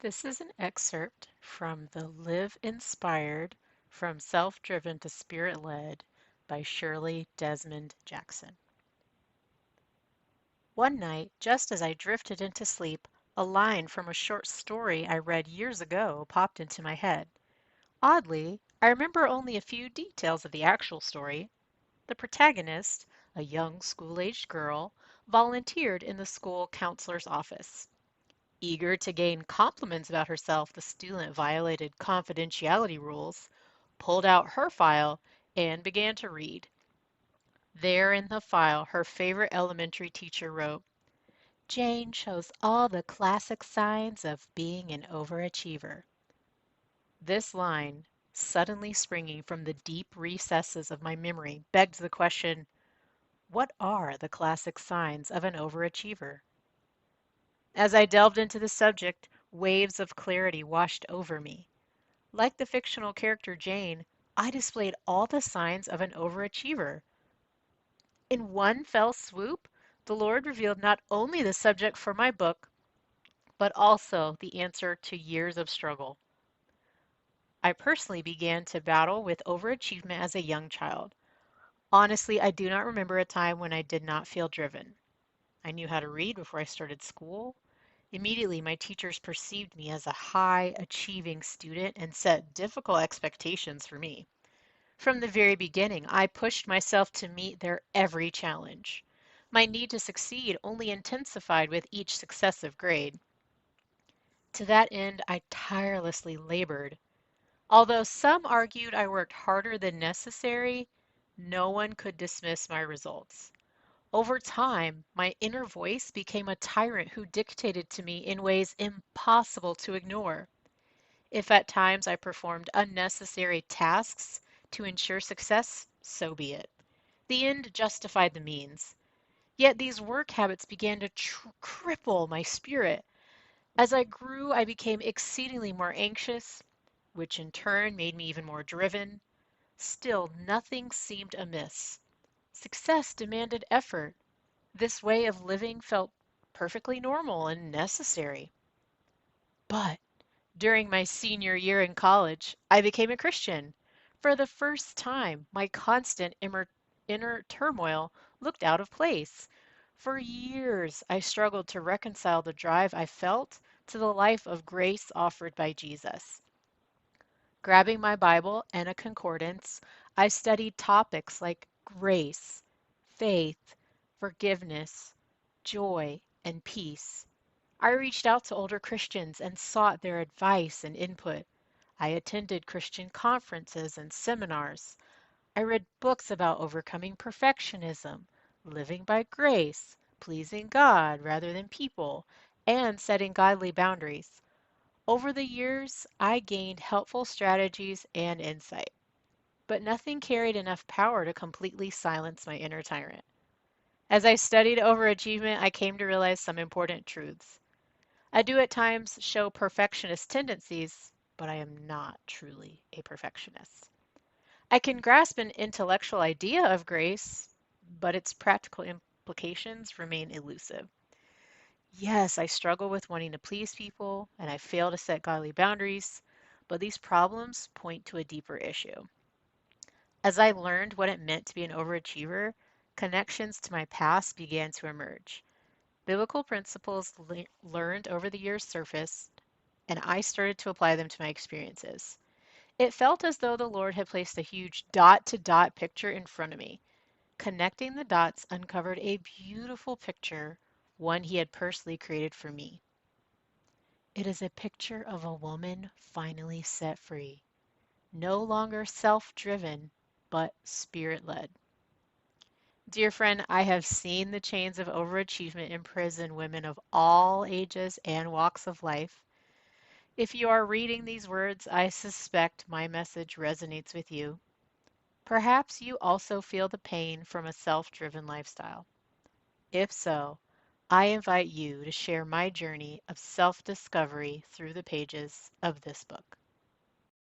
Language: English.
This is an excerpt from the Live Inspired from Self-Driven to Spirit-Led by Shirley Desmond Jackson. One night, just as I drifted into sleep, a line from a short story I read years ago popped into my head. Oddly, I remember only a few details of the actual story. The protagonist, a young school-aged girl, volunteered in the school counselor's office. Eager to gain compliments about herself, the student violated confidentiality rules, pulled out her file, and began to read. There in the file, her favorite elementary teacher wrote, "Jane shows all the classic signs of being an overachiever." This line, suddenly springing from the deep recesses of my memory, begged the question, what are the classic signs of an overachiever? As I delved into the subject, waves of clarity washed over me. Like the fictional character Jane, I displayed all the signs of an overachiever. In one fell swoop, the Lord revealed not only the subject for my book, but also the answer to years of struggle. I personally began to battle with overachievement as a young child. Honestly, I do not remember a time when I did not feel driven. I knew how to read before I started school. Immediately, my teachers perceived me as a high achieving student and set difficult expectations for me. From the very beginning, I pushed myself to meet their every challenge. My need to succeed only intensified with each successive grade. To that end, I tirelessly labored. Although some argued I worked harder than necessary, no one could dismiss my results. Over time, my inner voice became a tyrant who dictated to me in ways impossible to ignore. If at times I performed unnecessary tasks to ensure success, so be it. The end justified the means. Yet these work habits began to cripple my spirit. As I grew, I became exceedingly more anxious, which in turn made me even more driven. Still, nothing seemed amiss. Success demanded effort. This way of living felt perfectly normal and necessary. But during my senior year in college, I became a Christian. For the first time, my constant inner turmoil looked out of place. For years, I struggled to reconcile the drive I felt to the life of grace offered by Jesus. Grabbing my Bible and a concordance, I studied topics like grace, faith, forgiveness, joy, and peace. I reached out to older Christians and sought their advice and input. I attended Christian conferences and seminars. I read books about overcoming perfectionism, living by grace, pleasing God rather than people, and setting godly boundaries. Over the years, I gained helpful strategies and insight, but nothing carried enough power to completely silence my inner tyrant. As I studied overachievement, I came to realize some important truths. I do at times show perfectionist tendencies, but I am not truly a perfectionist. I can grasp an intellectual idea of grace, but its practical implications remain elusive. Yes, I struggle with wanting to please people, and I fail to set godly boundaries, but these problems point to a deeper issue. As I learned what it meant to be an overachiever, connections to my past began to emerge. Biblical principles learned over the years surfaced, and I started to apply them to my experiences. It felt as though the Lord had placed a huge dot to dot picture in front of me. Connecting the dots uncovered a beautiful picture, one He had personally created for me. It is a picture of a woman finally set free, no longer self driven, but spirit led. Dear friend, I have seen the chains of overachievement imprison women of all ages and walks of life. If you are reading these words, I suspect my message resonates with you. Perhaps you also feel the pain from a self-driven lifestyle. If so, I invite you to share my journey of self-discovery through the pages of this book.